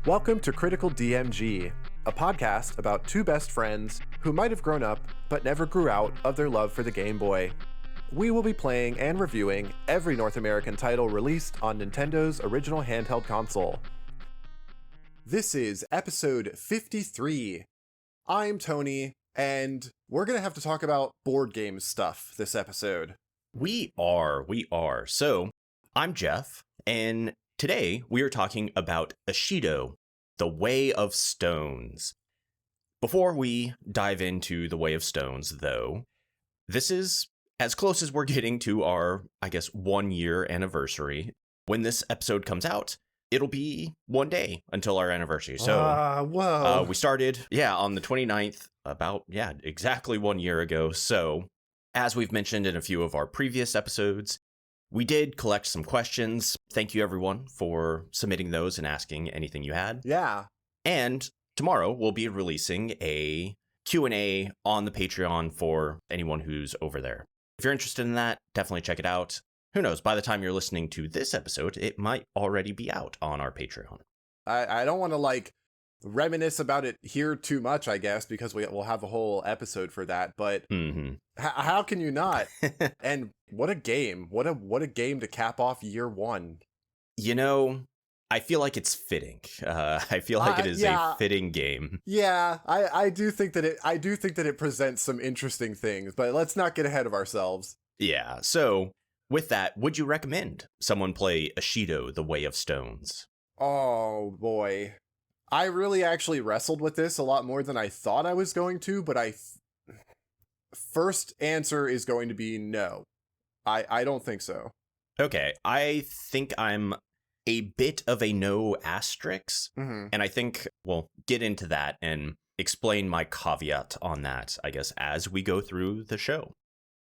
Welcome to Critical DMG, a podcast about two best friends who might have grown up but never grew out of their love for the Game Boy. We will be playing and reviewing every North American title released on Nintendo's original handheld console. This is episode 53. I'm Tony, and we're going to have to talk about board game stuff this episode. We are. So, I'm Jeff, and today we are talking about Ishido, The Way of Stones. Before we dive into The Way of Stones, though, this is as close as we're getting to our, 1 year anniversary. When this episode comes out, it'll be 1 day until our anniversary. So, we started, on the 29th, exactly 1 year ago. So, as we've mentioned in a few of our previous episodes, we did collect some questions. Thank you, everyone, for submitting those and asking anything you had. Yeah. And tomorrow we'll be releasing a Q&A on the Patreon for anyone who's over there. If you're interested in that, definitely check it out. Who knows, by the time you're listening to this episode, it might already be out on our Patreon. I don't want to, reminisce about it here too much, I guess, because we'll have a whole episode for that, but how can you not? And what a game. What a game to cap off year one. You know, I feel like it's fitting. I feel like it is a fitting game. Yeah, I do think that it presents some interesting things, but let's not get ahead of ourselves. Yeah, so with that, would you recommend someone play Ishido, The Way of Stones? Oh, boy. I really actually wrestled with this a lot more than I thought I was going to, but first answer is going to be no. I don't think so. Okay, I think I'm a bit of a no asterisk, Mm-hmm. and I think we'll get into that and explain my caveat on that, as we go through the show.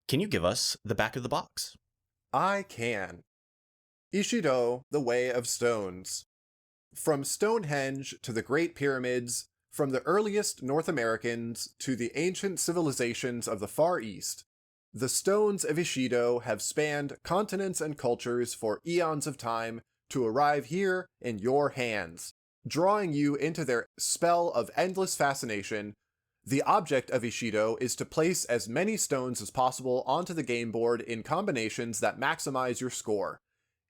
Can you give us the back of the box? I can. Ishido, The Way of Stones. From Stonehenge to the Great Pyramids, from the earliest North Americans to the ancient civilizations of the Far East, the stones of Ishido have spanned continents and cultures for eons of time to arrive here in your hands, drawing you into their spell of endless fascination. The object of Ishido is to place as many stones as possible onto the game board in combinations that maximize your score.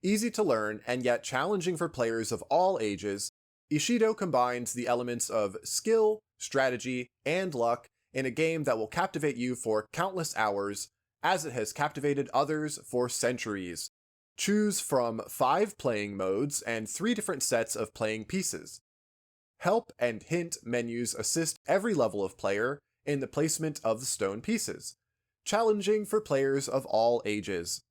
Easy to learn and yet challenging for players of all ages, Ishido combines the elements of skill, strategy, and luck in a game that will captivate you for countless hours, as it has captivated others for centuries. Choose from 5 playing modes and 3 different sets of playing pieces. Help and hint menus assist every level of player in the placement of the stone pieces, challenging for players of all ages.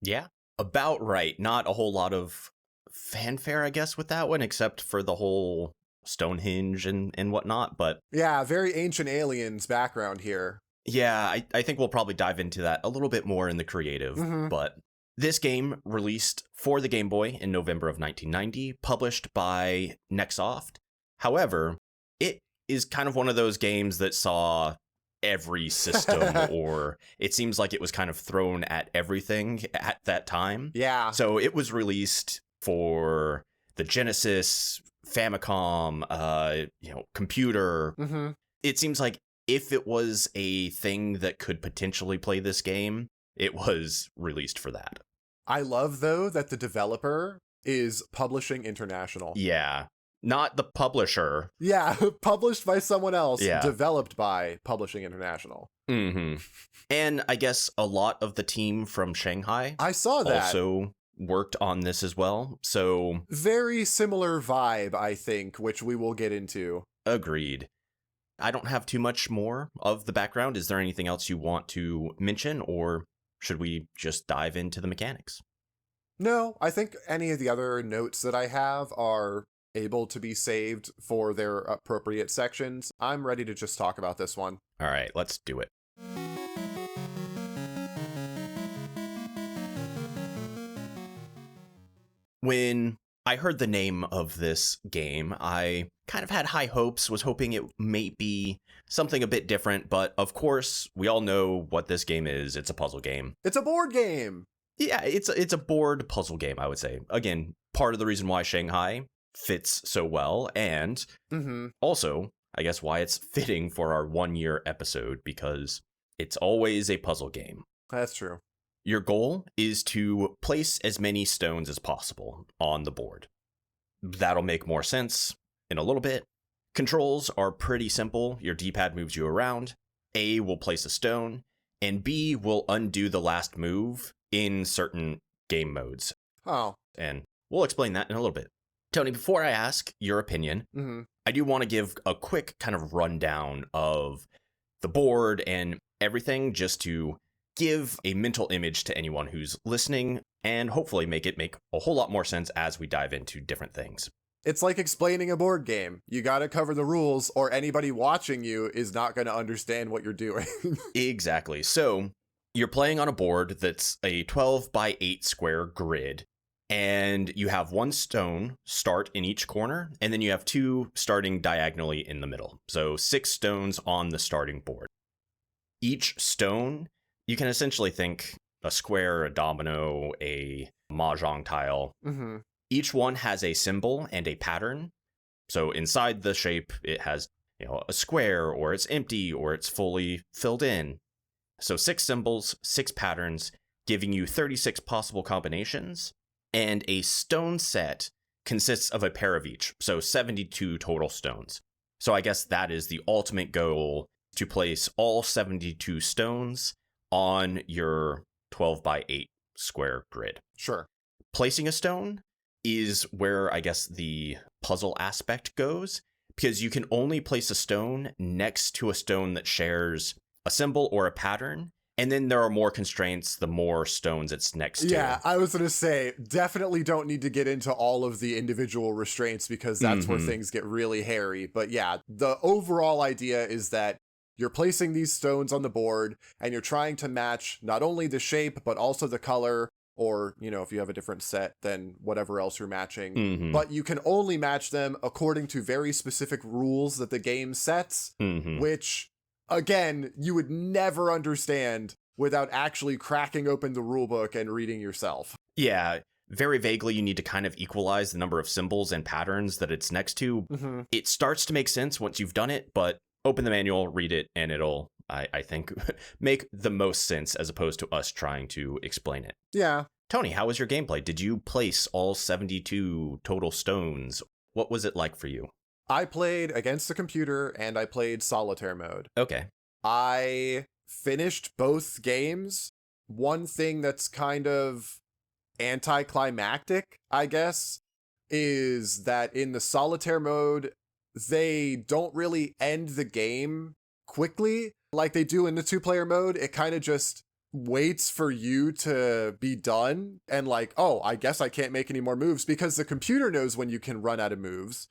Yeah. About right. Not a whole lot of fanfare, with that one, except for the whole Stonehenge and whatnot, but... Yeah, very Ancient Aliens background here. Yeah, I think we'll probably dive into that a little bit more in the creative, but this game released for the Game Boy in November of 1990, published by Nextsoft. However, it is kind of one of those games that saw every system, or it seems like it was kind of thrown at everything at that time. Yeah. So it was released for the Genesis, Famicom, computer. Mm-hmm. It seems like if it was a thing that could potentially play this game, it was released for that. I love, though, that the developer is Publishing International. Yeah. Not the publisher. Yeah, published by someone else, Yeah. Developed by Publishing International. Mm-hmm. And I guess a lot of the team from Shanghai I saw that. also worked on this as well, so... Very similar vibe, I think, which we will get into. Agreed. I don't have too much more of the background. Is there anything else you want to mention, or should we just dive into the mechanics? No, I think any of the other notes that I have are able to be saved for their appropriate sections. I'm ready to just talk about this one. All right, let's do it. When I heard the name of this game, I kind of had high hopes, was hoping it may be something a bit different, but of course, we all know what this game is. It's a puzzle game. It's a board game! Yeah, it's a board puzzle game, I would say. Again, part of the reason why Shanghai fits so well, and also, I guess, why it's fitting for our 1-year episode, because it's always a puzzle game. That's true. Your goal is to place as many stones as possible on the board. That'll make more sense in a little bit. Controls are pretty simple. Your D-pad moves you around. A will place a stone, and B will undo the last move in certain game modes. Oh. And we'll explain that in a little bit. Tony, before I ask your opinion, I do want to give a quick kind of rundown of the board and everything, just to give a mental image to anyone who's listening, and hopefully make it make a whole lot more sense as we dive into different things. It's like explaining a board game. You got to cover the rules, or anybody watching you is not going to understand what you're doing. Exactly. So you're playing on a board that's a 12 by 8 square grid, and you have 1 stone start in each corner, and then you have 2 starting diagonally in the middle. So 6 stones on the starting board. Each stone, you can essentially think a square, a domino, a mahjong tile. Each one has a symbol and a pattern. So inside the shape, it has, a square, or it's empty, or it's fully filled in. So 6 symbols, 6 patterns, giving you 36 possible combinations. And a stone set consists of a pair of each, so 72 total stones. So I guess that is the ultimate goal, to place all 72 stones on your 12 by 8 square grid. Sure. Placing a stone is where I guess the puzzle aspect goes, because you can only place a stone next to a stone that shares a symbol or a pattern. And then there are more constraints the more stones it's next to. Yeah, I was going to say, definitely don't need to get into all of the individual restraints, because that's where things get really hairy. But yeah, the overall idea is that you're placing these stones on the board, and you're trying to match not only the shape, but also the color, or, if you have a different set, then whatever else you're matching. But you can only match them according to very specific rules that the game sets, which, again, you would never understand without actually cracking open the rulebook and reading yourself. Yeah, very vaguely, you need to kind of equalize the number of symbols and patterns that it's next to. It starts to make sense once you've done it, but open the manual, read it, and it'll, I think, make the most sense, as opposed to us trying to explain it. Yeah. Tony, how was your gameplay? Did you place all 72 total stones? What was it like for you? I played against the computer, and I played solitaire mode. Okay. I finished both games. One thing that's kind of anticlimactic, I guess, is that in the solitaire mode, they don't really end the game quickly like they do in the 2-player mode. It kind of just waits for you to be done, and like, oh, I guess I can't make any more moves, because the computer knows when you can run out of moves.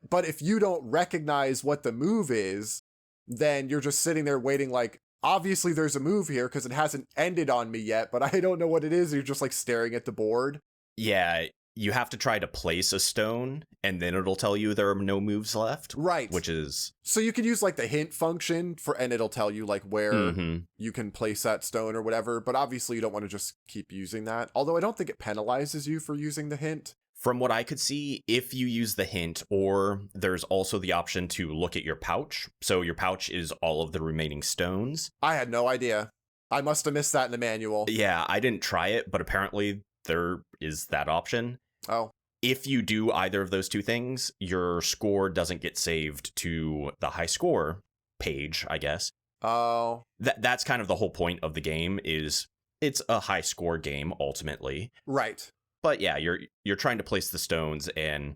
But if you don't recognize what the move is, then you're just sitting there waiting, like, obviously there's a move here because it hasn't ended on me yet, but I don't know what it is. You're just like staring at the board. Yeah, you have to try to place a stone, and then it'll tell you there are no moves left. Right. Which is... So you can use like the hint function and it'll tell you like where you can place that stone or whatever, but obviously you don't want to just keep using that. Although I don't think it penalizes you for using the hint. From what I could see, if you use the hint, or there's also the option to look at your pouch. So your pouch is all of the remaining stones. I had no idea. I must have missed that in the manual. Yeah, I didn't try it, but apparently there is that option. Oh. If you do either of those two things, your score doesn't get saved to the high score page, I guess. Oh. That's kind of the whole point of the game, is it's a high score game ultimately. Right. But yeah, you're trying to place the stones, and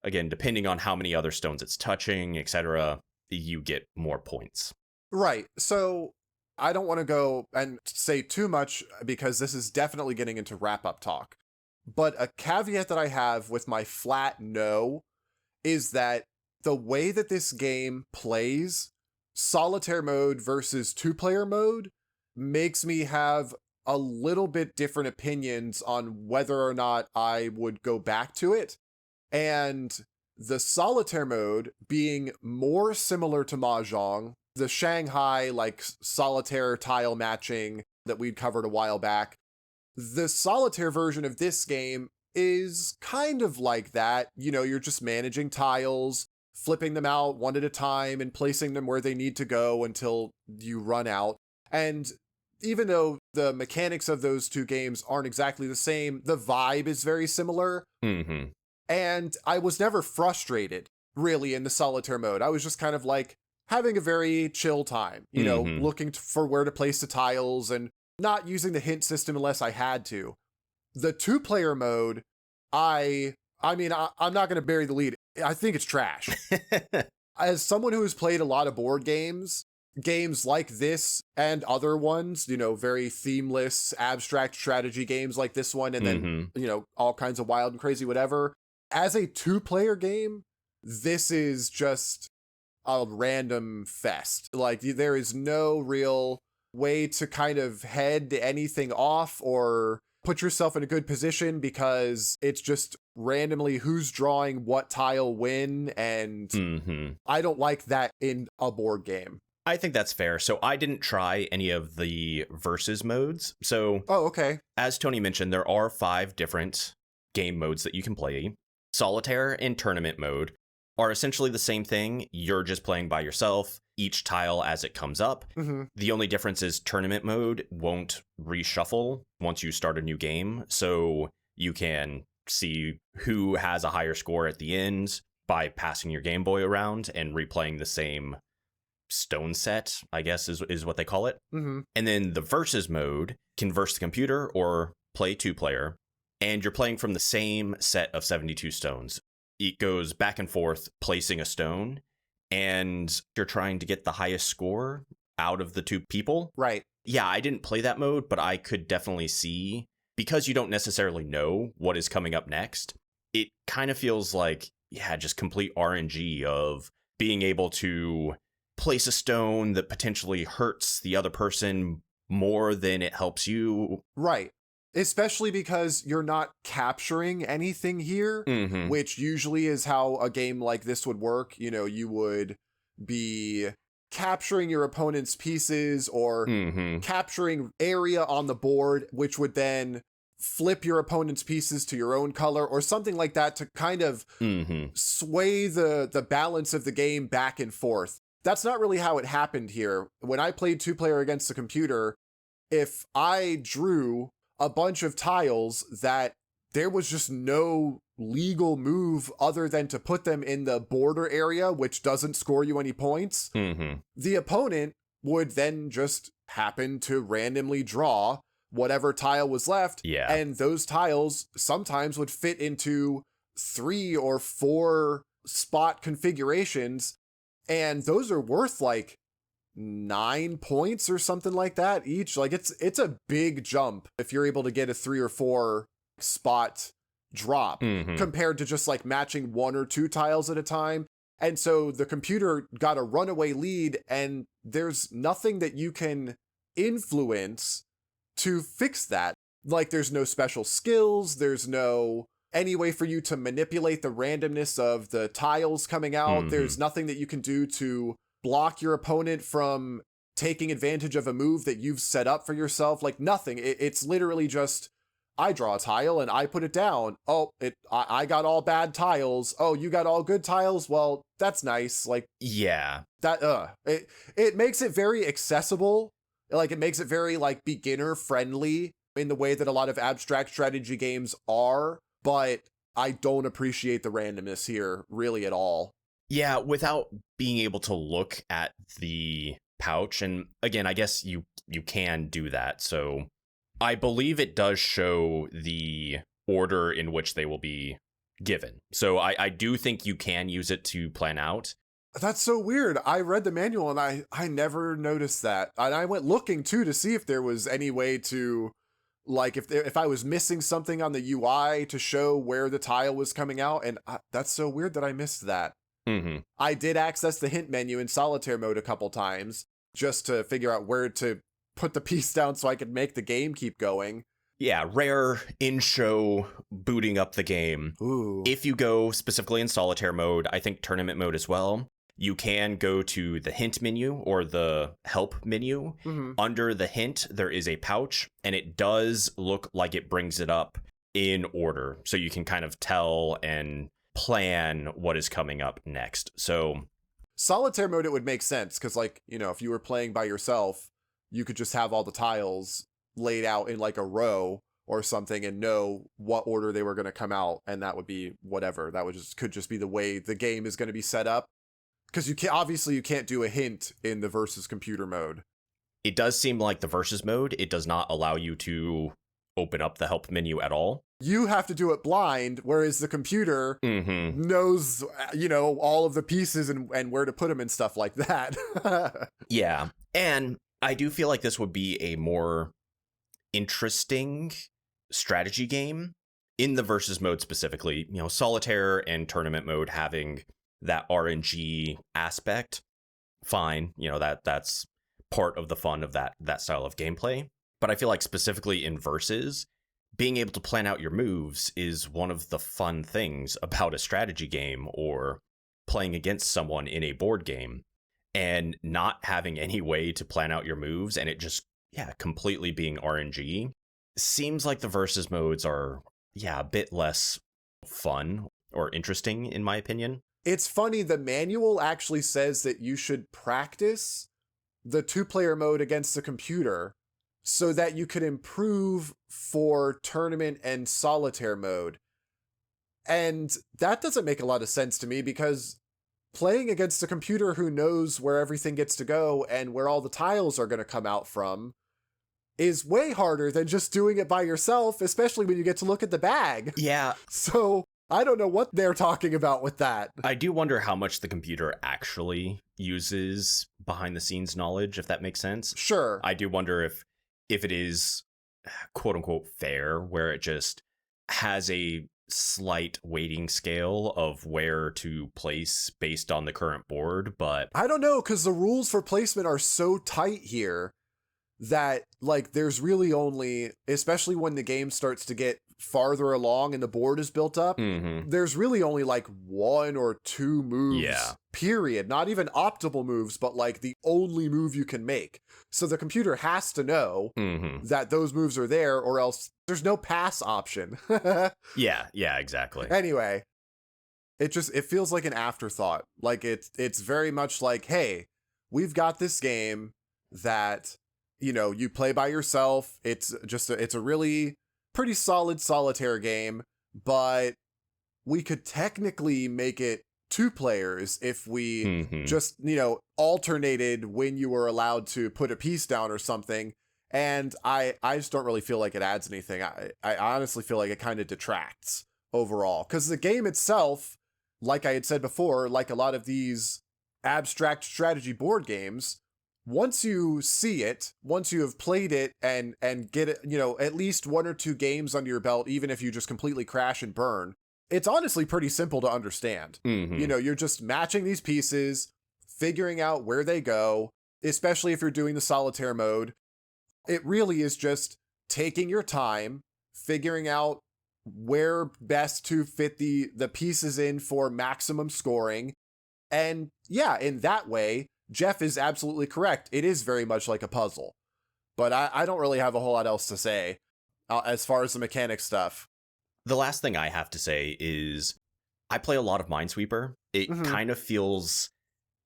again, depending on how many other stones it's touching, etc., you get more points. Right. So I don't want to go and say too much, because this is definitely getting into wrap-up talk. But a caveat that I have with my flat no is that the way that this game plays, solitaire mode versus 2-player mode, makes me have a little bit different opinions on whether or not I would go back to it. And the solitaire mode being more similar to Mahjong, the Shanghai like solitaire tile matching that we'd covered a while back, the solitaire version of this game is kind of like that. You know, you're just managing tiles, flipping them out one at a time and placing them where they need to go until you run out. And even though the mechanics of those two games aren't exactly the same, the vibe is very similar. Mm-hmm. And I was never frustrated, really, in the solitaire mode. I was just kind of like having a very chill time, you know, looking for where to place the tiles and not using the hint system unless I had to. The 2-player mode, I'm not going to bury the lead. I think it's trash. As someone who has played a lot of board games like this and other ones, you know, very themeless, abstract strategy games like this one, and then, you know, all kinds of wild and crazy whatever. As a 2-player game, this is just a random fest. Like, there is no real way to kind of head anything off or put yourself in a good position, because it's just randomly who's drawing what tile when, and I don't like that in a board game. I think that's fair. So I didn't try any of the versus modes. So, okay. As Tony mentioned, there are 5 different game modes that you can play. Solitaire and tournament mode are essentially the same thing. You're just playing by yourself, each tile as it comes up. The only difference is tournament mode won't reshuffle once you start a new game. So you can see who has a higher score at the end by passing your Game Boy around and replaying the same stone set, I guess is what they call it. And then the versus mode can verse the computer or play 2-player, and you're playing from the same set of 72 stones. It goes back and forth placing a stone, and you're trying to get the highest score out of the 2 people. Right. Yeah, I didn't play that mode, but I could definitely see, because you don't necessarily know what is coming up next, it kind of feels like, yeah, just complete RNG of being able to place a stone that potentially hurts the other person more than it helps you. Right. Especially because you're not capturing anything here, which usually is how a game like this would work. You know, you would be capturing your opponent's pieces or capturing area on the board, which would then flip your opponent's pieces to your own color or something like that to kind of sway the balance of the game back and forth. That's not really how it happened here. When I played 2-player against the computer, if I drew a bunch of tiles that there was just no legal move other than to put them in the border area, which doesn't score you any points, the opponent would then just happen to randomly draw whatever tile was left. Yeah. And those tiles sometimes would fit into 3 or 4 spot configurations. And those are worth like 9 points or something like that each. Like it's a big jump if you're able to get a 3 or 4 spot drop compared to just like matching 1 or 2 tiles at a time. And so the computer got a runaway lead, and there's nothing that you can influence to fix that. Like, there's no special skills, there's no any way for you to manipulate the randomness of the tiles coming out. There's nothing that you can do to block your opponent from taking advantage of a move that you've set up for yourself. Like, nothing. It's literally just, I draw a tile and I put it down. Oh, I got all bad tiles. Oh, you got all good tiles? Well, that's nice. Like, yeah, that, it makes it very accessible. Like, it makes it very, like, beginner friendly in the way that a lot of abstract strategy games are, but I don't appreciate the randomness here really at all. Yeah, without being able to look at the pouch, and again, I guess you can do that. So I believe it does show the order in which they will be given. So I do think you can use it to plan out. That's so weird. I read the manual and I never noticed that. And I went looking too to see if there was any way to, like, if I was missing something on the UI to show where the tile was coming out. And that's so weird that I missed that. I did access the hint menu in solitaire mode a couple times just to figure out where to put the piece down so I could make the game keep going. Yeah, rare in-show booting up the game. Ooh. If you go specifically in solitaire mode, I think tournament mode as well, you can go to the hint menu or the help menu. Under the hint, there is a pouch, and it does look like it brings it up in order so you can kind of tell and plan what is coming up next. So solitaire mode, it would make sense because, like, you know, if you were playing by yourself, you could just have all the tiles laid out in like a row or something and know what order they were going to come out, and that would be whatever. That would could just be the way the game is going to be set up, because you can't do a hint in the versus computer mode. It does seem like the versus mode, it does not allow you to open up the help menu at all. You have to do it blind, whereas the computer knows, you know, all of the pieces and where to put them and stuff like that. Yeah. And I do feel like this would be a more interesting strategy game in the versus mode specifically. You know, solitaire and tournament mode having that RNG aspect, fine. You know, that's part of the fun of that style of gameplay. But I feel like specifically in versus, being able to plan out your moves is one of the fun things about a strategy game or playing against someone in a board game, and not having any way to plan out your moves and it just, completely being RNG seems like the versus modes are, a bit less fun or interesting in my opinion. It's funny, the manual actually says that you should practice the 2-player mode against the computer so that you could improve for tournament and solitaire mode. And that doesn't make a lot of sense to me, because playing against a computer who knows where everything gets to go and where all the tiles are going to come out from is way harder than just doing it by yourself, especially when you get to look at the bag. Yeah. So I don't know what they're talking about with that. I do wonder how much the computer actually uses behind the scenes knowledge, if that makes sense. Sure. I do wonder if it is quote unquote fair, where it just has a slight weighting scale of where to place based on the current board. But I don't know, because the rules for placement are so tight here that, like, there's really only, especially when the game starts to get farther along and the board is built up, there's really only like 1 or 2 moves, period. Not even optimal moves, but like the only move you can make. So the computer has to know that those moves are there, or else there's no pass option. Yeah, exactly. Anyway, it feels like an afterthought. Like it's very much like, hey, we've got this game that, you know, you play by yourself. It's a really pretty solid solitaire game, but we could technically make it 2 players if we just, you know, alternated when you were allowed to put a piece down or something. And I just don't really feel like it adds anything. I honestly feel like it kind of detracts overall, because the game itself, like I had said before, like a lot of these abstract strategy board games, once you see it, once you have played it and get it, you know, at least 1 or 2 games under your belt, even if you just completely crash and burn, it's honestly pretty simple to understand. You know, you're just matching these pieces, figuring out where they go, especially if you're doing the solitaire mode. It really is just taking your time, figuring out where best to fit the pieces in for maximum scoring. And yeah, in that way, Jeff is absolutely correct. It is very much like a puzzle. But I don't really have a whole lot else to say as far as the mechanic stuff. The last thing I have to say is I play a lot of Minesweeper. It kind of feels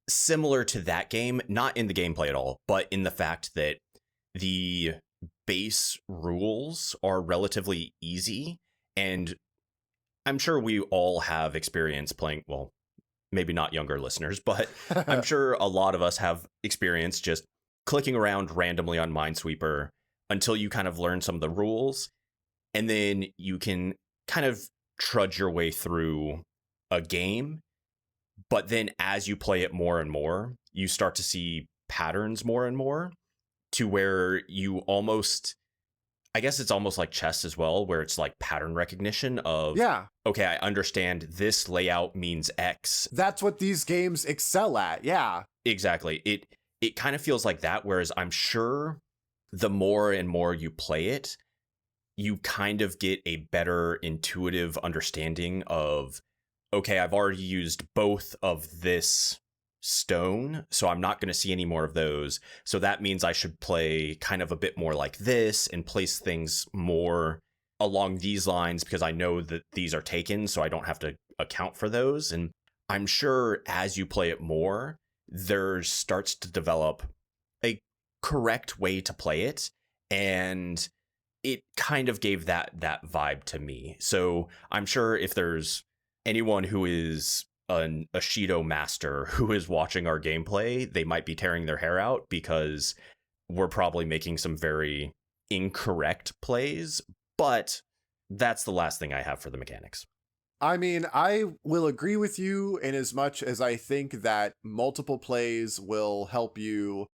similar to that game, not in the gameplay at all, but in the fact that the base rules are relatively easy. And I'm sure we all have experience playing, well, maybe not younger listeners, but I'm sure a lot of us have experience just clicking around randomly on Minesweeper until you kind of learn some of the rules. And then you can kind of trudge your way through a game. But then as you play it more and more, you start to see patterns more and more, to where you almost, I guess it's almost like chess as well, where it's like pattern recognition of, okay, I understand this layout means X. That's what these games excel at. Yeah, exactly. It kind of feels like that. Whereas I'm sure the more and more you play it, you kind of get a better intuitive understanding of, okay, I've already used both of this stone, so I'm not going to see any more of those. So that means I should play kind of a bit more like this and place things more along these lines because I know that these are taken, so I don't have to account for those. And I'm sure as you play it more, there starts to develop a correct way to play it. And it kind of gave that vibe to me. So I'm sure if there's anyone who is an Ishido master who is watching our gameplay, they might be tearing their hair out because we're probably making some very incorrect plays, but that's the last thing I have for the mechanics. I mean, I will agree with you in as much as I think that multiple plays will help you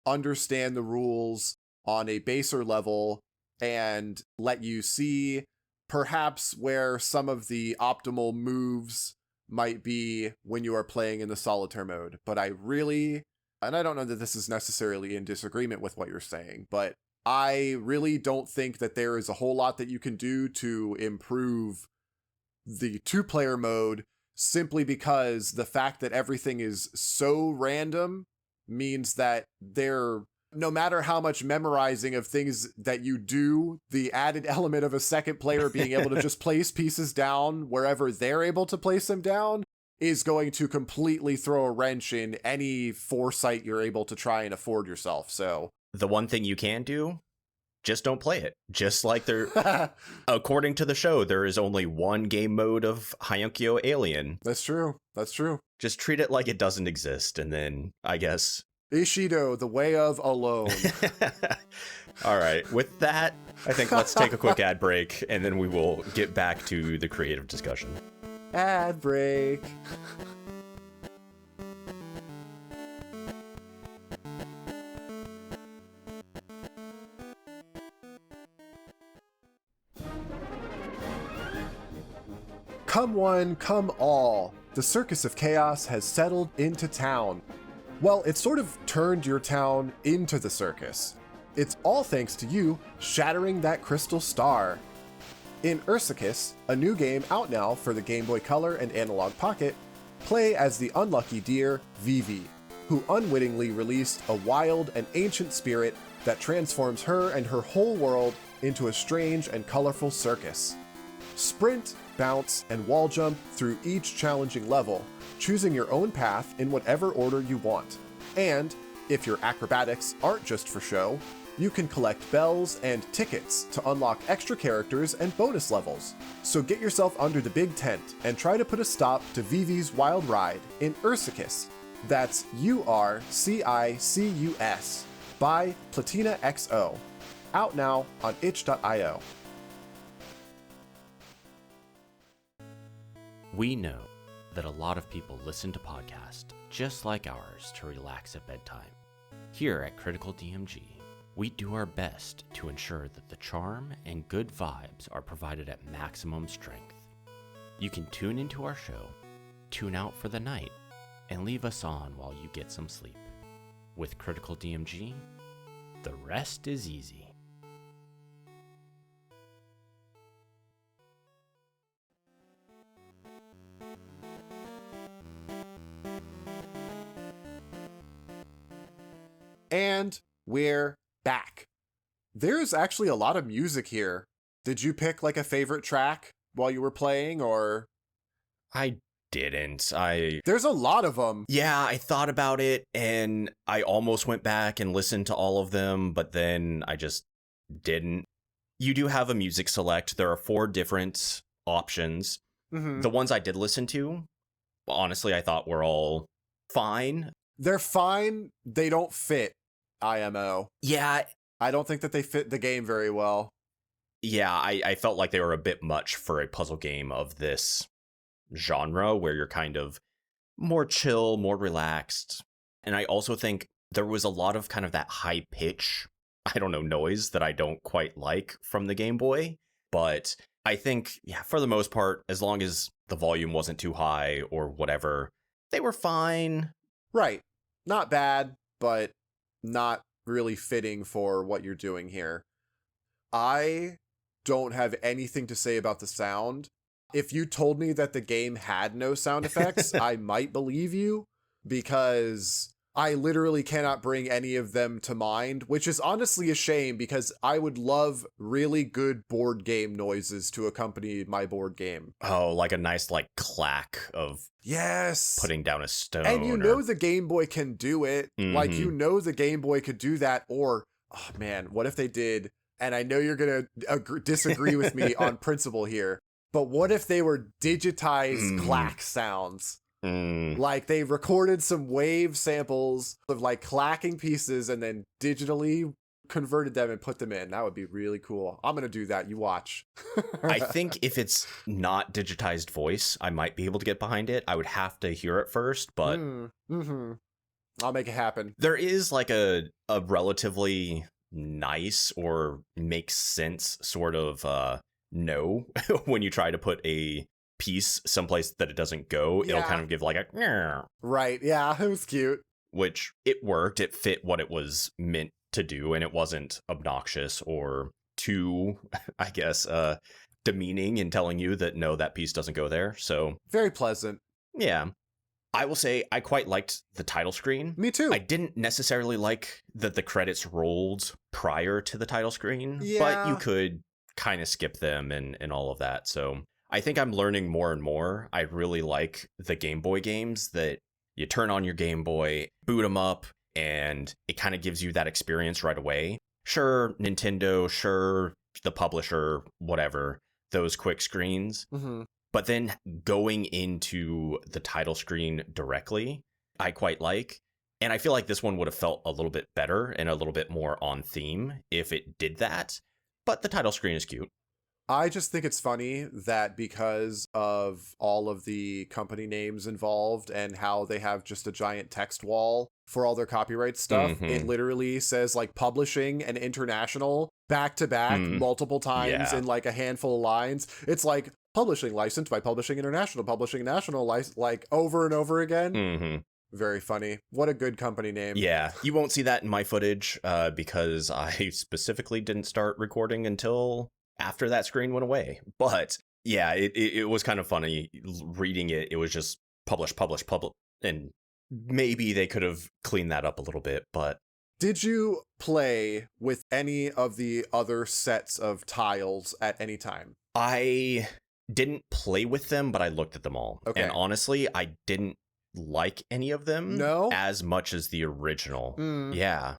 understand the rules on a baser level and let you see perhaps where some of the optimal moves might be when you are playing in the solitaire mode. But I really, and I don't know that this is necessarily in disagreement with what you're saying, but I really don't think that there is a whole lot that you can do to improve the 2-player mode simply because the fact that everything is so random means that no matter how much memorizing of things that you do, the added element of a second player being able to just place pieces down wherever they're able to place them down is going to completely throw a wrench in any foresight you're able to try and afford yourself. So the one thing you can do, just don't play it. Just like according to the show, there is only one game mode of Hyenkyo Alien. That's true. Just treat it like it doesn't exist, and then I guess Ishido, the way of alone. All right. With that, I think let's take a quick ad break, and then we will get back to the creative discussion. Ad break. Come one, come all. The Circus of Chaos has settled into town. Well, it sort of turned your town into the circus. It's all thanks to you shattering that crystal star. In Ursicus, a new game out now for the Game Boy Color and Analog Pocket, play as the unlucky deer Vivi, who unwittingly released a wild and ancient spirit that transforms her and her whole world into a strange and colorful circus. Sprint, bounce, and wall jump through each challenging level, choosing your own path in whatever order you want. And, if your acrobatics aren't just for show, you can collect bells and tickets to unlock extra characters and bonus levels. So get yourself under the big tent and try to put a stop to Vivi's wild ride in Ursicus. That's Urcicus by Platina XO. Out now on itch.io. We know that a lot of people listen to podcasts just like ours to relax at bedtime. Here at Critical DMG, we do our best to ensure that the charm and good vibes are provided at maximum strength. You can tune into our show, tune out for the night, and leave us on while you get some sleep. With Critical DMG, the rest is easy. And we're back. There's actually a lot of music here. Did you pick like a favorite track while you were playing, or? I didn't. There's a lot of them. Yeah, I thought about it and I almost went back and listened to all of them, but then I just didn't. You do have a music select. There are 4 different options. Mm-hmm. The ones I did listen to, honestly, I thought were all fine. They're fine. They don't fit IMO. Yeah. I don't think that they fit the game very well. Yeah, I felt like they were a bit much for a puzzle game of this genre where you're kind of more chill, more relaxed. And I also think there was a lot of kind of that high pitch, noise that I don't quite like from the Game Boy. But I think, yeah, for the most part, as long as the volume wasn't too high or whatever, they were fine. Right. Not bad, but not really fitting for what you're doing here. I don't have anything to say about the sound. If you told me that the game had no sound effects, I might believe you, because I literally cannot bring any of them to mind, which is honestly a shame because I would love really good board game noises to accompany my board game. Oh, like a nice like clack of Yes. putting down a stone. And you know the Game Boy can do it. Like, you know the Game Boy could do that. Or, oh man, what if they did? And I know you're going to disagree with me on principle here, but what if they were digitized clack sounds? Like they recorded some wave samples of like clacking pieces and then digitally converted them and put them in. That would be really cool. I'm going to do that. You watch. I think if it's not digitized voice, I might be able to get behind it. I would have to hear it first, but I'll make it happen. There is like a relatively nice or makes sense sort of no when you try to put a piece someplace that it doesn't go. It'll kind of give like a right. Yeah, it was cute. Which it worked. It fit what it was meant to do, and it wasn't obnoxious or too, I guess, demeaning in telling you that no, that piece doesn't go there. So very pleasant. Yeah. I will say I quite liked the title screen. Me too. I didn't necessarily like that the credits rolled prior to the title screen, but you could kind of skip them and all of that. So I think I'm learning more and more. I really like the Game Boy games that you turn on your Game Boy, boot them up, and it kind of gives you that experience right away. Sure, Nintendo, sure, the publisher, whatever, those quick screens. But then going into the title screen directly, I quite like. And I feel like this one would have felt a little bit better and a little bit more on theme if it did that. But the title screen is cute. I just think it's funny that because of all of the company names involved and how they have just a giant text wall for all their copyright stuff, it literally says like publishing and international back to back multiple times in like a handful of lines. It's like publishing licensed by Publishing International, Publishing National, like over and over again. Very funny. What a good company name. Yeah, you won't see that in my footage because I specifically didn't start recording until after that screen went away. But yeah, it was kind of funny reading it. It was just publish, and maybe they could have cleaned that up a little bit, but... Did you play with any of the other sets of tiles at any time? I didn't play with them, but I looked at them all. Okay. And honestly, I didn't like any of them as much as the original. Yeah.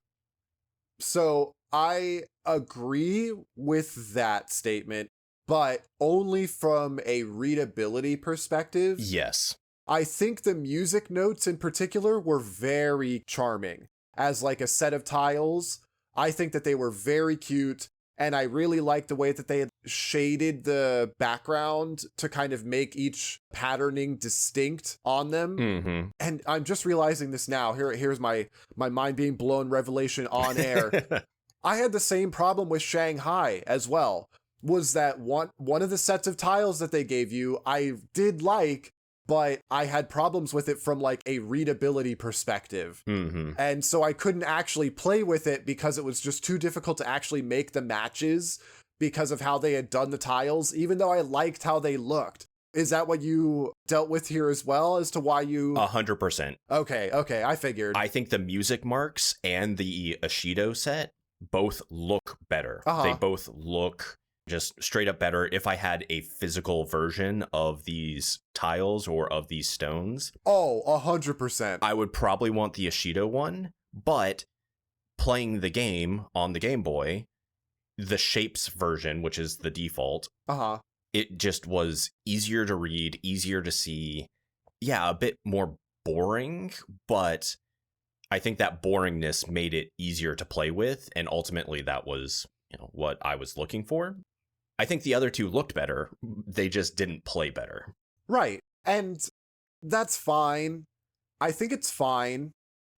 So I agree with that statement, but only from a readability perspective. Yes. I think the music notes in particular were very charming. As like a set of tiles, I think that they were very cute, and I really liked the way that they had shaded the background to kind of make each patterning distinct on them. And I'm just realizing this now. Here's my mind being blown revelation on air. I had the same problem with Shanghai as well. Was that one of the sets of tiles that they gave you, I did like, but I had problems with it from like a readability perspective. And so I couldn't actually play with it because it was just too difficult to actually make the matches because of how they had done the tiles, even though I liked how they looked. Is that what you dealt with here as well as to why you... 100%. Okay, I figured. I think the music marks and the Ishido set both look better. They both look just straight up better. If I had a physical version of these tiles or of these stones, 100%, I would probably want the Ishido one. But playing the game on the Game Boy, the shapes version, which is the default, it just was easier to read, easier to see. Yeah, a bit more boring, but I think that boringness made it easier to play with, and ultimately that was, what I was looking for. I think the other two looked better. They just didn't play better. Right. And that's fine. I think it's fine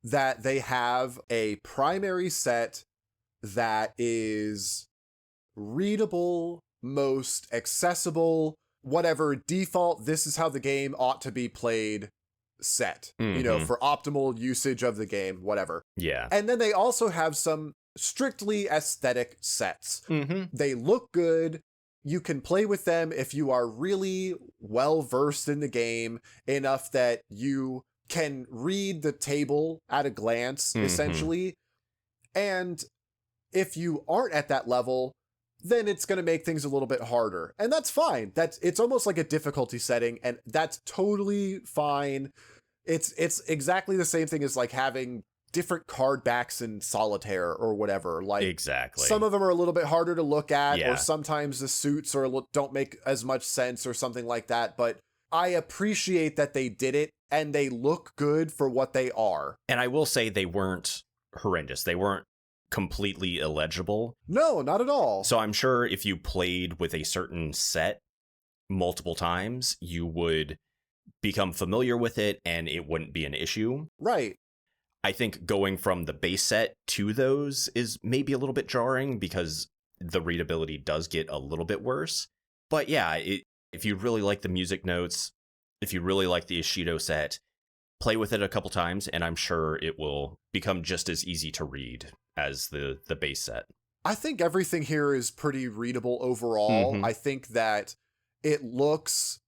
that they have a primary set that is readable, most accessible, whatever default, this is how the game ought to be played set, for optimal usage of the game, whatever. Yeah. And then they also have some strictly aesthetic sets. They look good. You can play with them if you are really well versed in the game enough that you can read the table at a glance, essentially. And if you aren't at that level, then it's going to make things a little bit harder. And that's fine. It's almost like a difficulty setting, and that's totally fine. It's exactly the same thing as like having different card backs in solitaire or whatever. Like, exactly. Some of them are a little bit harder to look at, or sometimes the suits don't make as much sense or something like that. But I appreciate that they did it, and they look good for what they are. And I will say they weren't horrendous. They weren't completely illegible. No, not at all. So I'm sure if you played with a certain set multiple times, you would become familiar with it and it wouldn't be an issue. Right. I think going from the base set to those is maybe a little bit jarring because the readability does get a little bit worse. But yeah, if you really like the music notes, if you really like the Ishido set, play with it a couple times, and I'm sure it will become just as easy to read as the base set. I think everything here is pretty readable overall. I think that it looks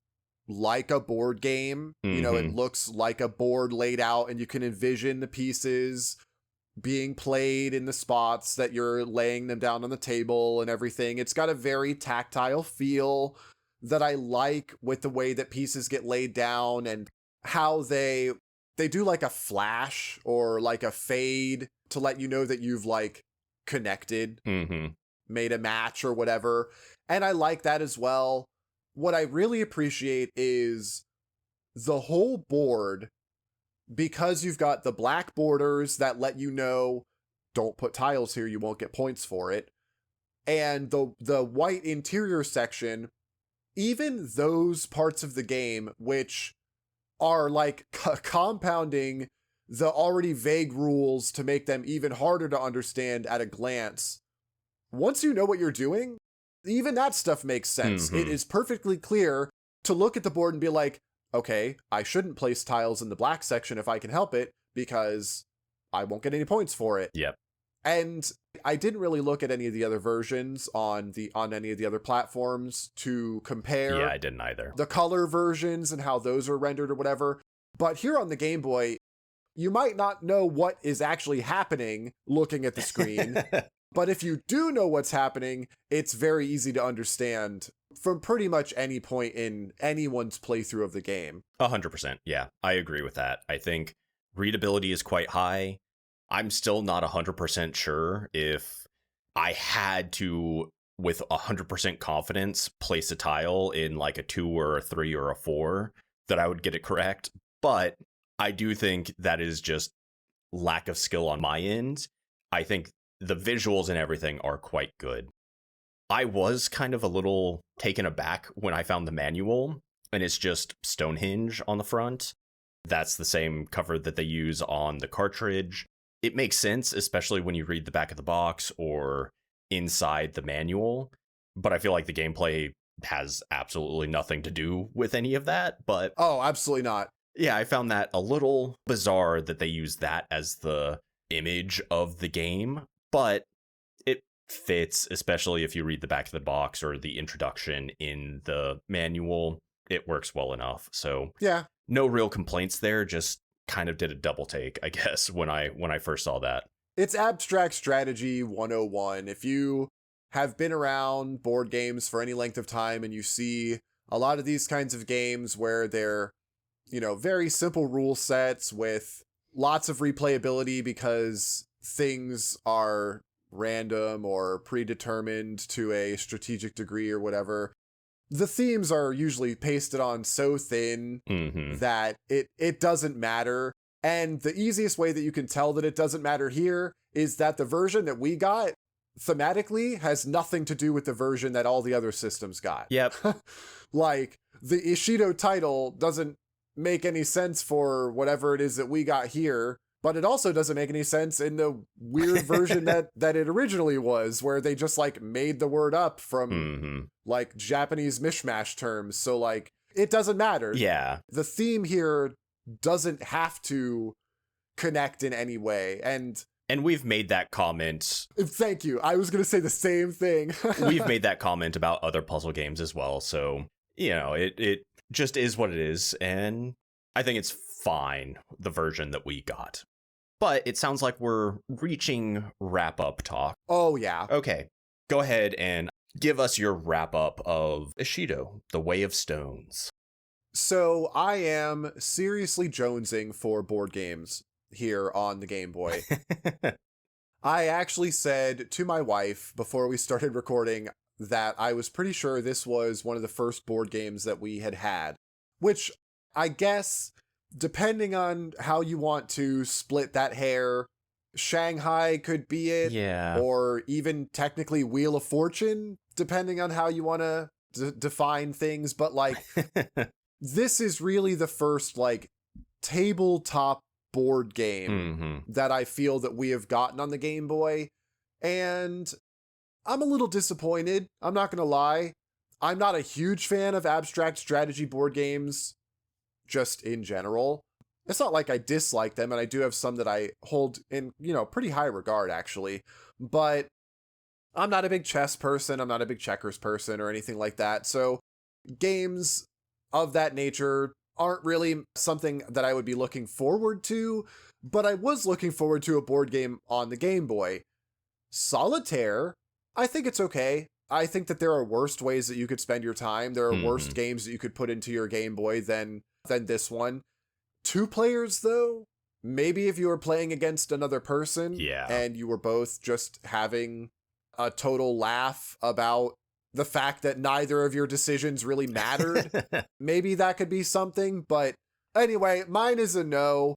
like a board game. You know, it looks like a board laid out, and you can envision the pieces being played in the spots that you're laying them down on the table and everything. It's got a very tactile feel that I like with the way that pieces get laid down and how they do like a flash or like a fade to let you know that you've like connected, made a match or whatever. And I like that as well. What I really appreciate is the whole board, because you've got the black borders that let you know, don't put tiles here, you won't get points for it. And the white interior section, even those parts of the game, which are like compounding the already vague rules to make them even harder to understand at a glance. Once you know what you're doing, even that stuff makes sense. It is perfectly clear to look at the board and be like, okay, I shouldn't place tiles in the black section if I can help it, because I won't get any points for it. Yep. And I didn't really look at any of the other versions on any of the other platforms to compare. Yeah, I didn't either. The color versions and how those are rendered or whatever. But here on the Game Boy, you might not know what is actually happening looking at the screen. But if you do know what's happening, it's very easy to understand from pretty much any point in anyone's playthrough of the game. 100%. Yeah, I agree with that. I think readability is quite high. I'm still not 100% sure if I had to, with 100% confidence, place a tile in like a 2 or a 3 or a 4, that I would get it correct. But I do think that is just lack of skill on my end. I think the visuals and everything are quite good. I was kind of a little taken aback when I found the manual, and it's just Stonehenge on the front. That's the same cover that they use on the cartridge. It makes sense, especially when you read the back of the box or inside the manual. But I feel like the gameplay has absolutely nothing to do with any of that. But oh, absolutely not. Yeah, I found that a little bizarre that they use that as the image of the game. But it fits, especially if you read the back of the box or the introduction in the manual. It works well enough. So yeah, no real complaints there. Just kind of did a double take, I guess, when I first saw that. It's abstract strategy 101. If you have been around board games for any length of time and you see a lot of these kinds of games where they're, you know, very simple rule sets with lots of replayability because things are random or predetermined to a strategic degree or whatever, the themes are usually pasted on so thin that it doesn't matter. And the easiest way that you can tell that it doesn't matter here is that the version that we got thematically has nothing to do with the version that all the other systems got. Yep. Like the Ishido title doesn't make any sense for whatever it is that we got here, but it also doesn't make any sense in the weird version that it originally was, where they just like made the word up from like Japanese mishmash terms. So like it doesn't matter. Yeah. The theme here doesn't have to connect in any way. And we've made that comment. Thank you. I was going to say the same thing. We've made that comment about other puzzle games as well. So, you know, it just is what it is. And I think it's fine, the version that we got. But it sounds like we're reaching wrap-up talk. Oh, yeah. Okay, go ahead and give us your wrap-up of Ishido, The Way of Stones. So I am seriously jonesing for board games here on the Game Boy. I actually said to my wife before we started recording that I was pretty sure this was one of the first board games that we had, which I guess, depending on how you want to split that hair, Shanghai could be it, Yeah. or even technically Wheel of Fortune, depending on how you want to define things. But like, this is really the first like tabletop board game that I feel that we have gotten on the Game Boy. And I'm a little disappointed. I'm not going to lie. I'm not a huge fan of abstract strategy board games, just in general. It's not like I dislike them, and I do have some that I hold in, pretty high regard, actually. But I'm not a big chess person. I'm not a big checkers person or anything like that. So games of that nature aren't really something that I would be looking forward to, but I was looking forward to a board game on the Game Boy. Solitaire, I think it's okay. I think that there are worse ways that you could spend your time. There are worse games that you could put into your Game Boy than this one. 2 players, though, maybe if you were playing against another person and you were both just having a total laugh about the fact that neither of your decisions really mattered, maybe that could be something. But anyway, mine is a no.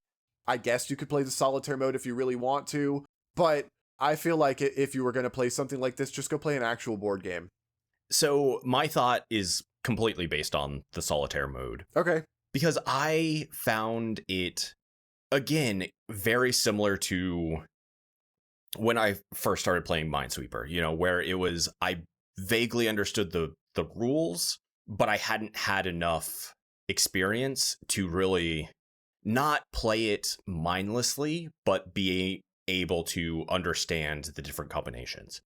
I guess you could play the solitaire mode if you really want to, but I feel like if you were going to play something like this, just go play an actual board game. So my thought is completely based on the solitaire mode. Okay. Because I found it, again, very similar to when I first started playing Minesweeper, where it was, I vaguely understood the rules, but I hadn't had enough experience to really not play it mindlessly, but be able to understand the different combinations.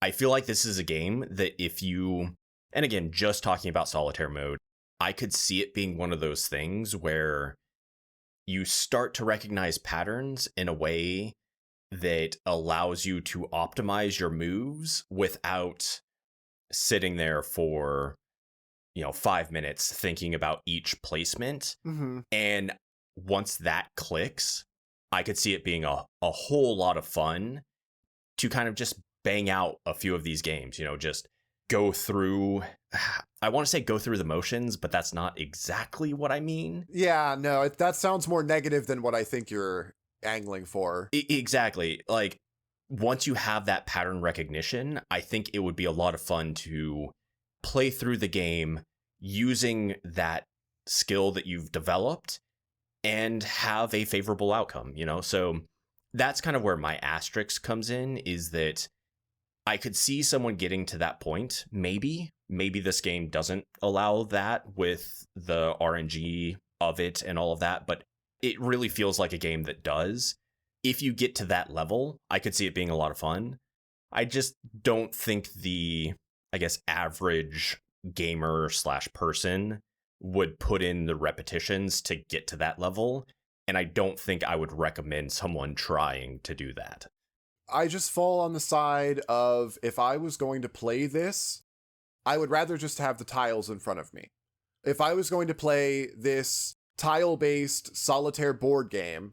I feel like this is a game that if you, and again, just talking about solitaire mode, I could see it being one of those things where you start to recognize patterns in a way that allows you to optimize your moves without sitting there for 5 minutes thinking about each placement. And once that clicks, I could see it being a whole lot of fun to kind of just bang out a few of these games, just go through, I want to say go through the motions, but that's not exactly what I mean. Yeah, no, that sounds more negative than what I think you're angling for. Exactly. Like, once you have that pattern recognition, I think it would be a lot of fun to play through the game using that skill that you've developed and have a favorable outcome, So that's kind of where my asterisk comes in, is that I could see someone getting to that point. Maybe this game doesn't allow that with the RNG of it and all of that, but it really feels like a game that does. If you get to that level, I could see it being a lot of fun. I just don't think the, average gamer / person would put in the repetitions to get to that level. And I don't think I would recommend someone trying to do that. I just fall on the side of, if I was going to play this, I would rather just have the tiles in front of me. If I was going to play this tile-based solitaire board game,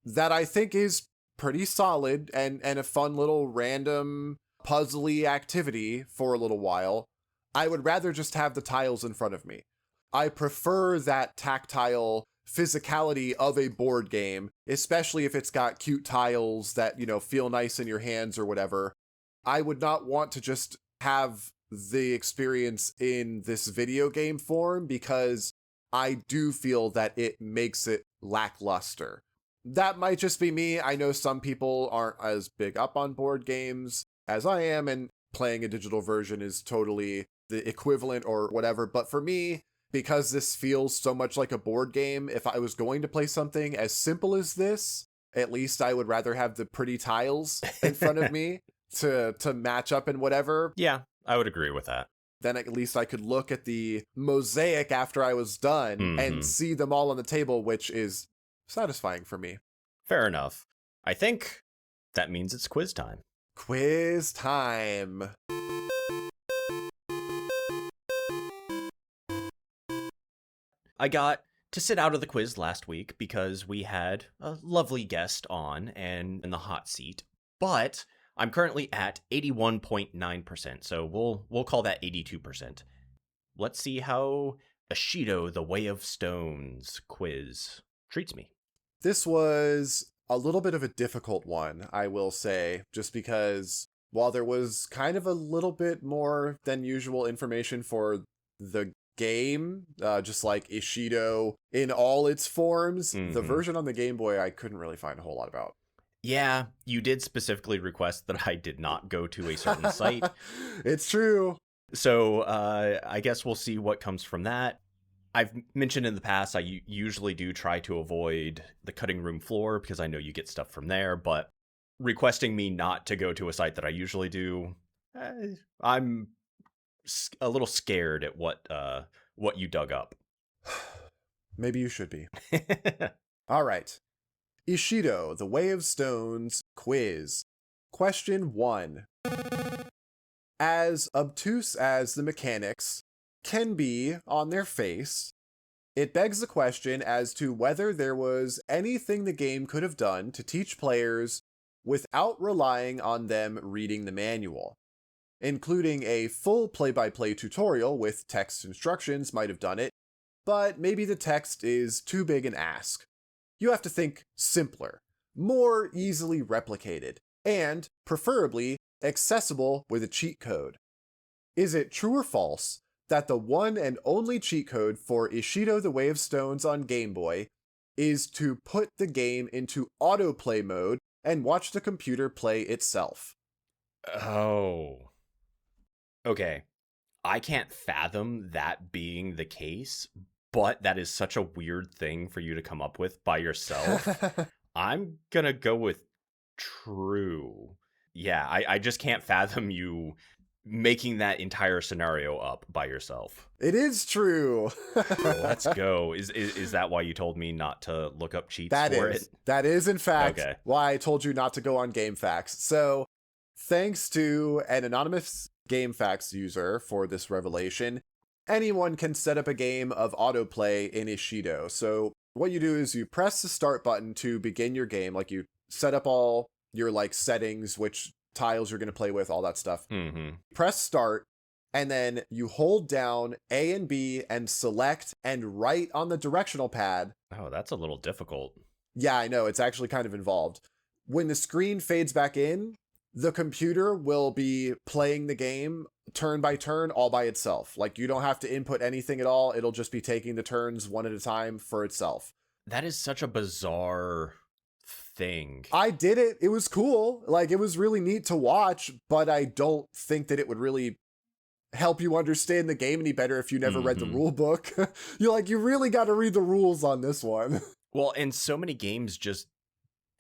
that I think is pretty solid and a fun little random puzzly activity for a little while, I would rather just have the tiles in front of me. I prefer that tactile physicality of a board game, especially if it's got cute tiles that, feel nice in your hands or whatever. I would not want to just have the experience in this video game form, because I do feel that it makes it lackluster. That might just be me. I know some people aren't as big up on board games as I am, and playing a digital version is totally the equivalent or whatever. But for me, because this feels so much like a board game, if I was going to play something as simple as this, at least I would rather have the pretty tiles in front of me to match up and whatever. Yeah, I would agree with that. then at least I could look at the mosaic after I was done and see them all on the table, which is satisfying for me. Fair enough. I think that means it's quiz time. Quiz time. I got to sit out of the quiz last week because we had a lovely guest on and in the hot seat, but I'm currently at 81.9%, so we'll call that 82%. Let's see how Ishido, the Way of Stones quiz treats me. This was a little bit of a difficult one, I will say, just because while there was kind of a little bit more than usual information for the game, just like Ishido in all its forms, the version on the Game Boy I couldn't really find a whole lot about. Yeah, you did specifically request that I did not go to a certain site. It's true. So I guess we'll see what comes from that. I've mentioned in the past, I usually do try to avoid the cutting room floor because I know you get stuff from there, but requesting me not to go to a site that I usually do, I'm a little scared at what you dug up. Maybe you should be. All right. Ishido, the Way of Stones quiz. Question 1. As obtuse as the mechanics can be on their face, it begs the question as to whether there was anything the game could have done to teach players without relying on them reading the manual. Including a full play-by-play tutorial with text instructions might have done it, but maybe the text is too big an ask. You have to think simpler, more easily replicated, and, preferably, accessible with a cheat code. Is it true or false that the one and only cheat code for Ishido the Way of Stones on Game Boy is to put the game into autoplay mode and watch the computer play itself? Oh. Okay. I can't fathom that being the case, but that is such a weird thing for you to come up with by yourself. I'm gonna go with true. Yeah, I just can't fathom you making that entire scenario up by yourself. It is true. Let's go. Is that why you told me not to look up cheats for it? That is, in fact, why I told you not to go on GameFAQs. So, thanks to an anonymous GameFAQs user for this revelation, anyone can set up a game of autoplay in Ishido. So, what you do is you press the start button to begin your game, like you set up all your settings, which tiles you're going to play with, all that stuff. Press start, and then you hold down A and B and select and write on the directional pad. Oh, that's a little difficult. Yeah, I know. It's actually kind of involved. When the screen fades back in, the computer will be playing the game turn by turn all by itself. Like, you don't have to input anything at all. It'll just be taking the turns one at a time for itself. That is such a bizarre thing. I did it. It was cool. Like, it was really neat to watch, but I don't think that it would really help you understand the game any better if you never read the rule book. You really got to read the rules on this one. Well, and so many games just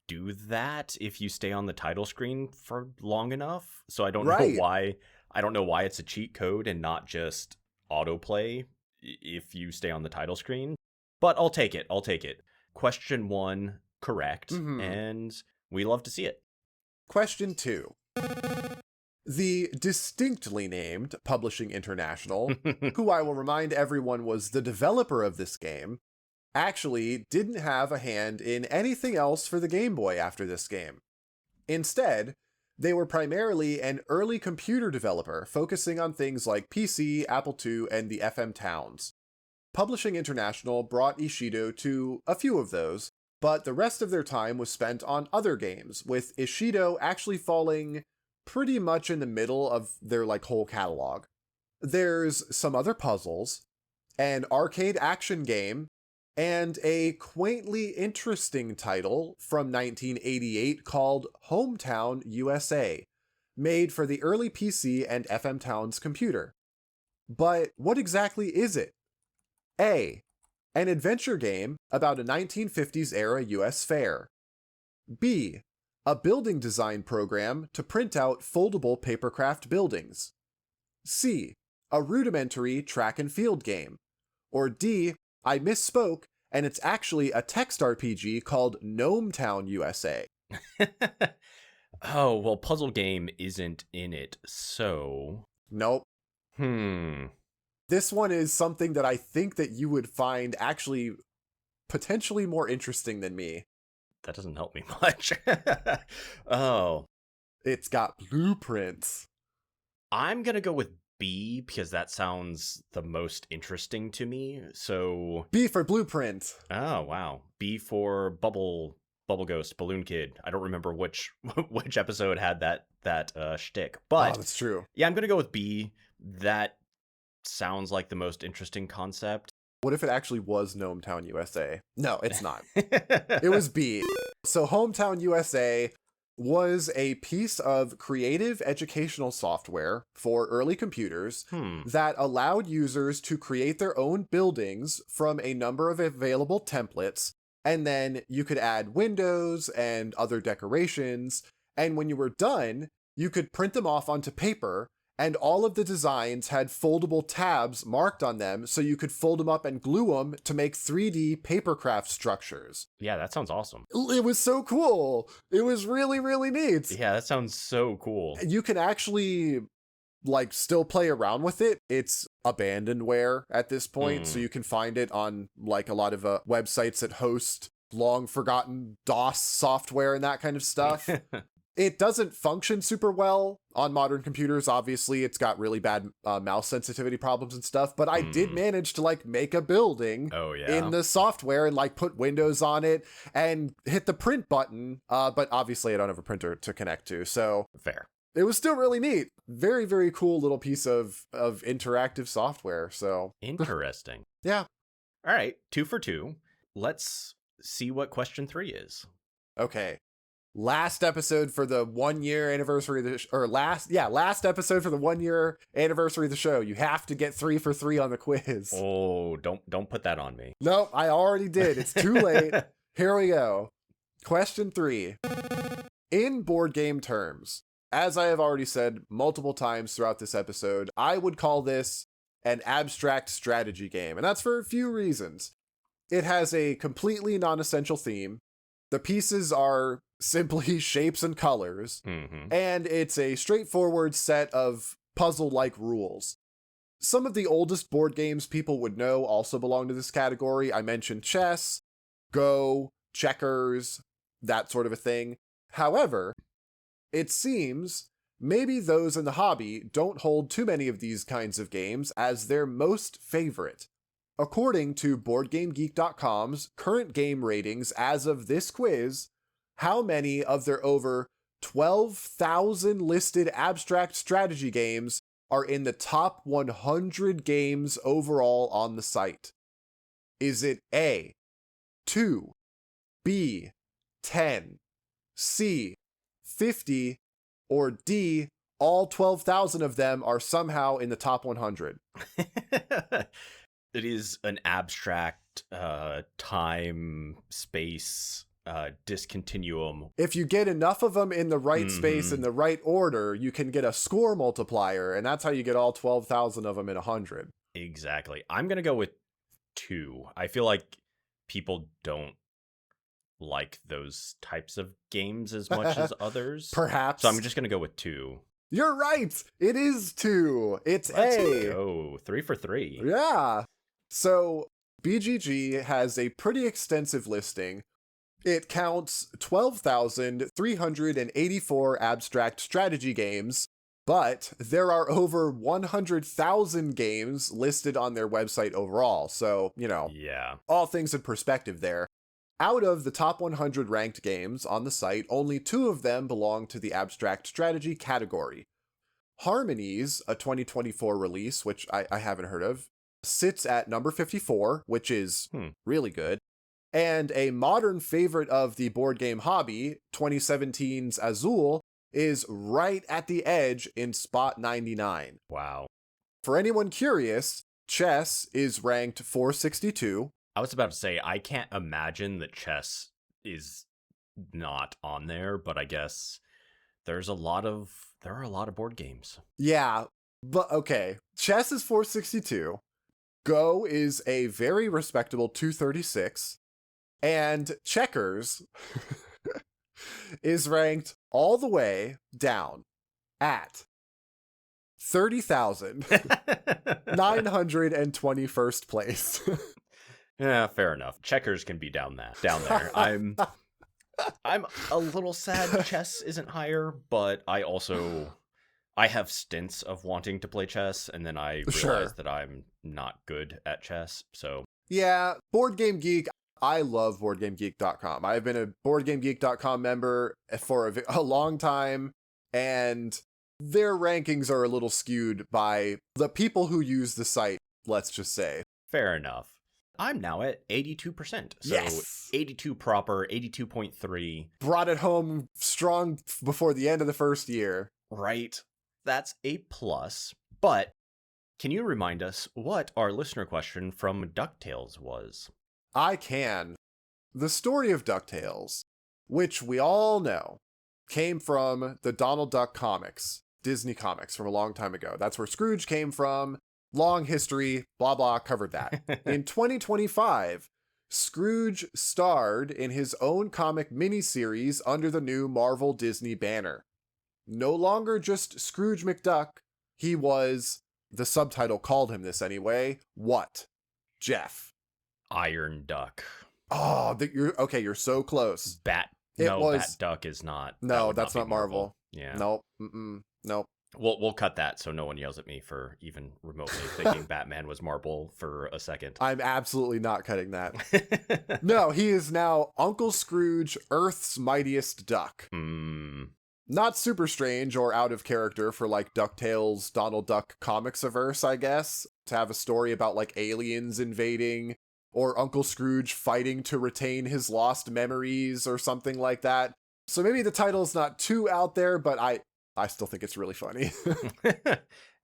do that if you stay on the title screen for long enough. So I don't know why. I don't know why it's a cheat code and not just autoplay if you stay on the title screen. But I'll take it. Question 1, correct. And we love to see it. Question 2. The distinctly named Publishing International, who I will remind everyone was the developer of this game, actually didn't have a hand in anything else for the Game Boy after this game. Instead, they were primarily an early computer developer focusing on things like PC, Apple II, and the FM Towns. Publishing International brought Ishido to a few of those, but the rest of their time was spent on other games, with Ishido actually falling pretty much in the middle of their whole catalog. There's some other puzzles, an arcade action game, and a quaintly interesting title from 1988 called Hometown USA, made for the early PC and FM Towns computer. But what exactly is it? A. An adventure game about a 1950s era US fair. B. A building design program to print out foldable papercraft buildings. C. a rudimentary track and field game. Or D, I misspoke, and it's actually a text RPG called Gnome Town USA. Oh, well, puzzle game isn't in it, so... Nope. This one is something that I think that you would find actually potentially more interesting than me. That doesn't help me much. Oh. It's got blueprints. I'm going to go with B because that sounds the most interesting to me. So B for blueprint. Oh, wow. B for Bubble Ghost, Balloon Kid. I don't remember which episode had that shtick. But that's true. Yeah, I'm going to go with B. That sounds like the most interesting concept. What if it actually was Gnome Town USA? No, it's not. It was B. So Hometown USA was a piece of creative educational software for early computers that allowed users to create their own buildings from a number of available templates, and then you could add windows and other decorations, and when you were done, you could print them off onto paper, and all of the designs had foldable tabs marked on them, so you could fold them up and glue them to make 3D papercraft structures. Yeah, that sounds awesome. It was so cool. It was really, really neat. Yeah, that sounds so cool. You can actually, still play around with it. It's abandonware at this point, so you can find it on, a lot of websites that host long-forgotten DOS software and that kind of stuff. It doesn't function super well on modern computers. Obviously, it's got really bad mouse sensitivity problems and stuff, but I did manage to make a building in the software and put windows on it and hit the print button. But obviously I don't have a printer to connect to. So fair. It was still really neat. Very, very cool little piece of interactive software. So interesting. Yeah. All right. 2 for 2. Let's see what question 3 is. Okay. Last episode for the 1 year anniversary of the last episode for the 1 year anniversary of the show. You have to get 3 for 3 on the quiz. Oh, don't put that on me. Nope, I already did. It's too late. Here we go. Question 3. In board game terms, as I have already said multiple times throughout this episode, I would call this an abstract strategy game, and that's for a few reasons. It has a completely non-essential theme. The pieces are simply shapes and colors, and it's a straightforward set of puzzle-like rules. Some of the oldest board games people would know also belong to this category. I mentioned chess, Go, checkers, that sort of a thing. However, it seems maybe those in the hobby don't hold too many of these kinds of games as their most favorite. According to BoardGameGeek.com's current game ratings as of this quiz, how many of their over 12,000 listed abstract strategy games are in the top 100 games overall on the site? Is it A, 2, B, 10, C, 50, or D, all 12,000 of them are somehow in the top 100? It is an abstract time, space, discontinuum. If you get enough of them in the right space, in the right order, you can get a score multiplier, and that's how you get all 12,000 of them in 100. Exactly. I'm going to go with 2. I feel like people don't like those types of games as much as others. Perhaps. So I'm just going to go with 2. You're right. It is 2. It's Let's A. go. 3 for 3. Yeah. So BGG has a pretty extensive listing. It counts 12,384 abstract strategy games, but there are over 100,000 games listed on their website overall. So, yeah, all things in perspective there. Out of the top 100 ranked games on the site, only 2 of them belong to the abstract strategy category. Harmonies, a 2024 release, which I haven't heard of, sits at number 54, which is really good. And a modern favorite of the board game hobby, 2017's Azul, is right at the edge in spot 99. Wow. For anyone curious, chess is ranked 462. I was about to say, I can't imagine that chess is not on there, but I guess there are a lot of board games. Yeah, But okay, chess is 462. Go is a very respectable 236. And checkers is ranked all the way down at 30,921st place. Yeah, fair enough. Checkers can be down there. I'm a little sad chess isn't higher, but I have stints of wanting to play chess, and then I realize that I'm not good at chess. So yeah, Board Game Geek. I love BoardGameGeek.com. I've been a BoardGameGeek.com member for a long time, and their rankings are a little skewed by the people who use the site, let's just say. Fair enough. I'm now at 82%. So yes! 82 proper, 82.3. Brought it home strong before the end of the first year. Right. That's a plus. But can you remind us what our listener question from DuckTales was? I can. The story of DuckTales, which we all know, came from the Donald Duck comics, Disney comics from a long time ago. That's where Scrooge came from. Long history, blah, blah, covered that. In 2025, Scrooge starred in his own comic miniseries under the new Marvel Disney banner. No longer just Scrooge McDuck, he was, the subtitle called him this anyway, what? Jeff. Iron Duck. Oh, you're so close. Bat Duck is not. No, that's not Marvel. Yeah. Nope. Nope. We'll cut that so no one yells at me for even remotely thinking Batman was Marvel for a second. I'm absolutely not cutting that. No, he is now Uncle Scrooge, Earth's mightiest duck. Not super strange or out of character for like DuckTales, Donald Duck comics-averse, I guess, to have a story about like aliens invading or Uncle Scrooge fighting to retain his lost memories or something like that. So maybe the title's not too out there, but I still think it's really funny.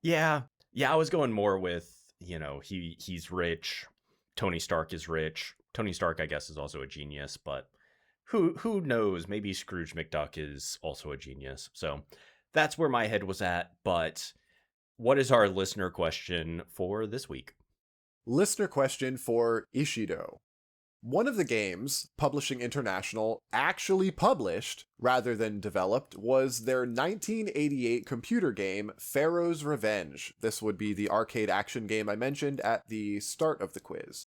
Yeah, I was going more with, he's rich. Tony Stark is rich. Tony Stark, I guess, is also a genius, but who knows? Maybe Scrooge McDuck is also a genius. So that's where my head was at. But what is our listener question for this week? Listener question for Ishido. One of the games Publishing International actually published, rather than developed, was their 1988 computer game, Pharaoh's Revenge. This would be the arcade action game I mentioned at the start of the quiz.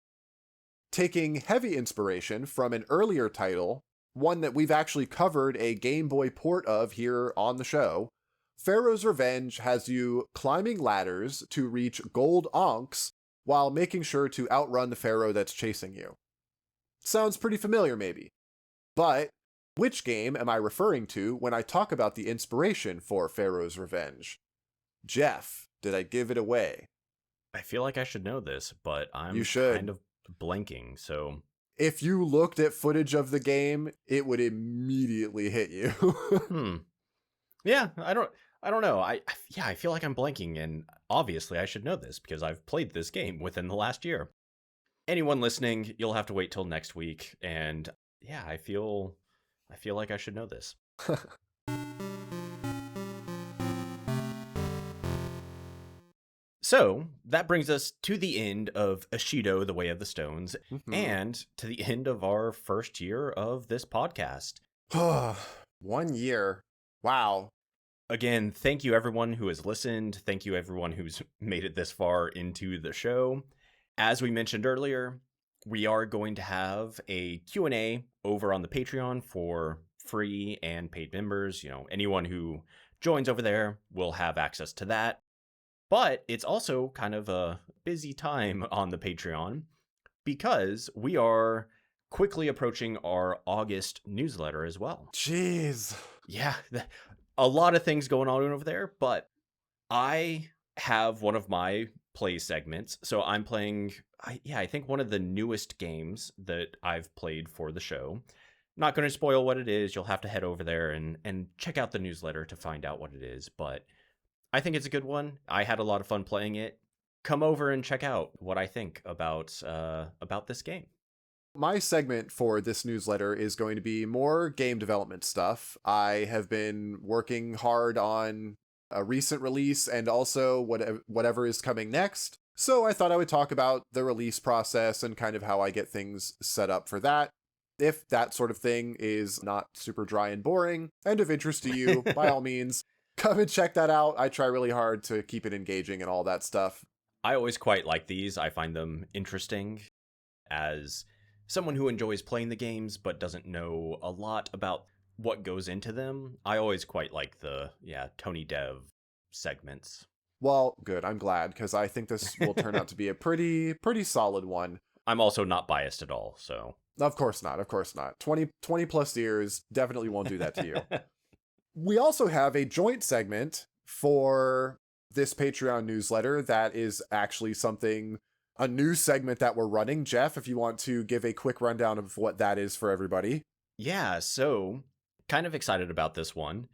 Taking heavy inspiration from an earlier title, one that we've actually covered a Game Boy port of here on the show, Pharaoh's Revenge has you climbing ladders to reach gold onks while making sure to outrun the pharaoh that's chasing you. Sounds pretty familiar, maybe. But which game am I referring to when I talk about the inspiration for Pharaoh's Revenge? Jeff, did I give it away? I feel like I should know this, but I'm kind of blanking, so... If you looked at footage of the game, it would immediately hit you. Yeah, I don't know. I feel like I'm blanking, and obviously I should know this because I've played this game within the last year. Anyone listening, you'll have to wait till next week, and yeah, I feel like I should know this. So that brings us to the end of Ishido, The Way of the Stones, and to the end of our first year of this podcast. 1 year. Wow. Again, thank you everyone who has listened. Thank you everyone who's made it this far into the show. As we mentioned earlier, we are going to have a Q&A over on the Patreon for free and paid members. Anyone who joins over there will have access to that. But it's also kind of a busy time on the Patreon because we are quickly approaching our August newsletter as well. Jeez. Yeah, a lot of things going on over there, but I have one of my play segments. So I'm playing, I think one of the newest games that I've played for the show. Not going to spoil what it is. You'll have to head over there and check out the newsletter to find out what it is, but I think it's a good one. I had a lot of fun playing it. Come over and check out what I think about this game. My segment for this newsletter is going to be more game development stuff. I have been working hard on a recent release and also whatever is coming next. So I thought I would talk about the release process and kind of how I get things set up for that. If that sort of thing is not super dry and boring and of interest to you, by all means, come and check that out. I try really hard to keep it engaging and all that stuff. I always quite like these. I find them interesting as someone who enjoys playing the games but doesn't know a lot about what goes into them. I always quite like the, Tony Dev segments. Well, good. I'm glad, because I think this will turn out to be a pretty solid one. I'm also not biased at all, so... Of course not. 20 plus years definitely won't do that to you. We also have a joint segment for this Patreon newsletter that is actually a new segment that we're running. Jeff, if you want to give a quick rundown of what that is for everybody. Yeah, so kind of excited about this one.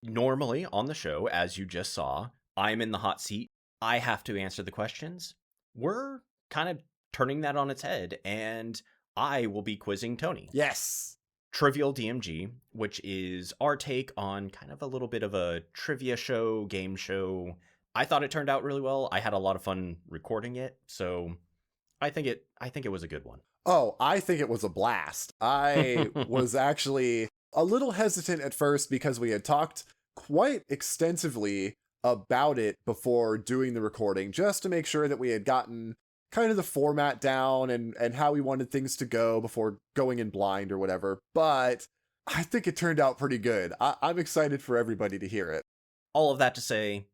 Normally on the show, as you just saw, I'm in the hot seat. I have to answer the questions. We're kind of turning that on its head, and I will be quizzing Tony. Yes. Trivial DMG, which is our take on kind of a little bit of a trivia show, game show. I thought it turned out really well. I had a lot of fun recording it, so I think it was a good one. Oh, I think it was a blast. I was actually a little hesitant at first because we had talked quite extensively about it before doing the recording, just to make sure that we had gotten kind of the format down and how we wanted things to go before going in blind or whatever. But I think it turned out pretty good. I'm excited for everybody to hear it. All of that to say,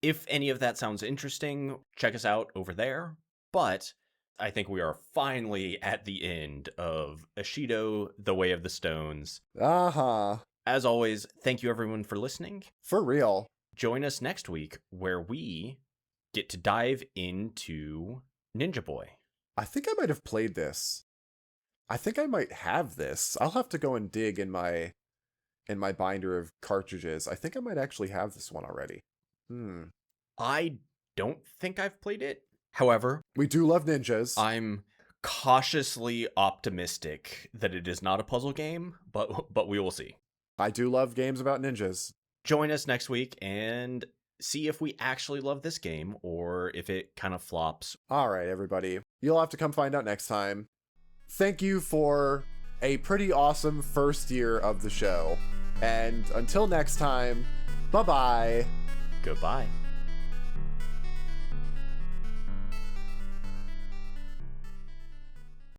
if any of that sounds interesting, check us out over there. But I think we are finally at the end of Ishido, The Way of the Stones. Uh-huh. As always, thank you everyone for listening. For real. Join us next week where we get to dive into Ninja Boy. I think I might have played this. I think I might have this. I'll have to go and dig in my binder of cartridges. I think I might actually have this one already. I don't think I've played it. However, we do love ninjas. I'm cautiously optimistic that it is not a puzzle game, but we will see. I do love games about ninjas. Join us next week and see if we actually love this game or if it kind of flops. All right, everybody. You'll have to come find out next time. Thank you for a pretty awesome first year of the show. And until next time, bye-bye. Goodbye.